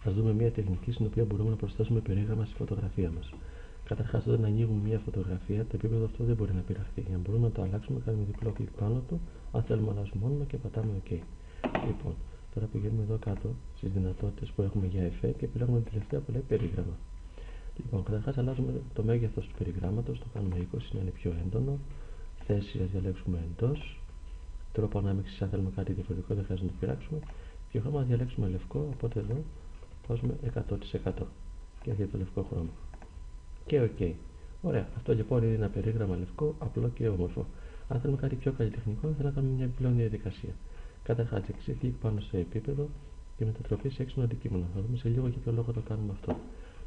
Ας δούμε μια τεχνική στην οποία μπορούμε να προσθέσουμε περίγραμμα στη φωτογραφία μας. Καταρχάς, όταν ανοίγουμε μια φωτογραφία, το επίπεδο αυτό δεν μπορεί να πειραχθεί. Για να μπορούμε να το αλλάξουμε, κάνουμε διπλό κλικ πάνω του. Αν θέλουμε, αλλάζουμε όνομα και πατάμε OK. Λοιπόν, τώρα πηγαίνουμε εδώ κάτω στις δυνατότητες που έχουμε για εφέ και επιλέγουμε την τελευταία που λέει περίγραμμα. Λοιπόν, καταρχάς αλλάζουμε το μέγεθος του περιγράμματος, το κάνουμε 20 να είναι πιο έντονο. Θέση, ας διαλέξουμε εντός. Τρόπο ανάμειξης, αν θέλουμε κάτι διαφορετικό, δεν χρειάζεται να το πειράξουμε. Και χρώμα, διαλέξουμε λευκό, οπότε εδώ βάζουμε 100% και έρχεται το λευκό χρώμα. Και OK. Ωραία. Αυτό λοιπόν είναι ένα περίγραμμα λευκό, απλό και όμορφο. Αν θέλουμε κάτι πιο καλλιτεχνικό, θα κάνουμε μια επιπλέον διαδικασία. Καταρχάς, κλικ πάνω στο επίπεδο και μετατροπή σε έξυπνο αντικείμενο. Θα δούμε σε λίγο για ποιο λόγο το κάνουμε αυτό.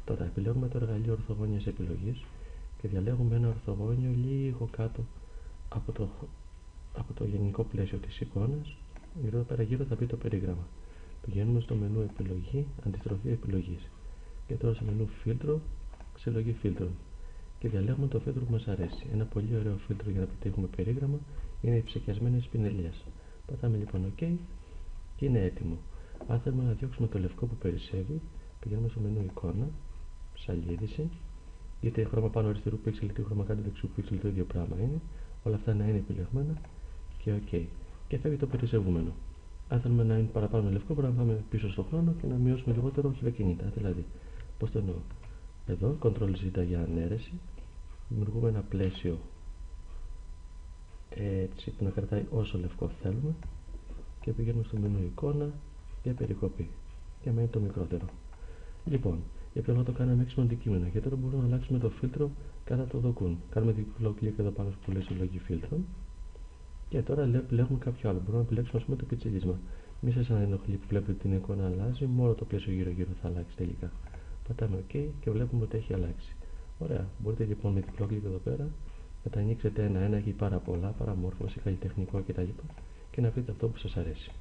Τώρα επιλέγουμε το εργαλείο ορθογώνιας επιλογής και διαλέγουμε ένα ορθογώνιο λίγο κάτω από το γενικό πλαίσιο της εικόνας. Εδώ πέρα γύρω θα μπει το περίγραμμα. Πηγαίνουμε στο μενού επιλογή, αντιστροφή επιλογής. Και τώρα στο μενού φίλτρο, συλλογή φίλτρων. Και διαλέγουμε το φίλτρο που μας αρέσει. Ένα πολύ ωραίο φίλτρο για να πετύχουμε περίγραμμα είναι οι ψεκιασμένες πινελιές. Πατάμε λοιπόν OK και είναι έτοιμο. Αν θέλουμε να διώξουμε το λευκό που περισσεύει, πηγαίνουμε στο μενού εικόνα, ψαλίδηση, είτε χρώμα πάνω αριστερού πίξελ είτε χρώμα κάτω δεξιού πίξελ, το ίδιο πράγμα είναι. Όλα αυτά να είναι επιλεγμένα και OK. Και φεύγει το περισσευούμενο. Αν θέλουμε να είναι παραπάνω λευκό, μπορούμε να πάμε πίσω στον χρόνο και να μειώσουμε λιγότερο χιλοκινήτα. Δηλαδή, πώς το εννοώ. Εδώ, Ctrl-Z για ανέρεση, δημιουργούμε ένα πλαίσιο έτσι που να κρατάει όσο λευκό θέλουμε και πηγαίνουμε στο μενού εικόνα για περικοπή και μένει το μικρότερο. Λοιπόν, για ποιο λόγο το κάναμε έξυπνο αντικείμενο, γιατί τώρα μπορούμε να αλλάξουμε το φίλτρο κατά το δοκούν. Κάνουμε διπλό κλικ εδώ πάνω που λέει συλλογή φίλτρων και τώρα επιλέγουμε κάποιο άλλο. Μπορούμε να επιλέξουμε ας πούμε το πιτσιλίσμα. Μη σας ανενοχλεί που βλέπετε την εικόνα αλλάζει, μόνο το πλαίσιο γύρω-γύρω θα αλλάξει τελικά. Πατάμε OK και βλέπουμε ότι έχει αλλάξει. Ωραία, μπορείτε λοιπόν με διπλό κλικ εδώ πέρα να τα ανοίξετε ένα-ένα, έχει πάρα πολλά, παραμόρφωση, καλλιτεχνικό κτλ. Και να βρείτε αυτό που σας αρέσει.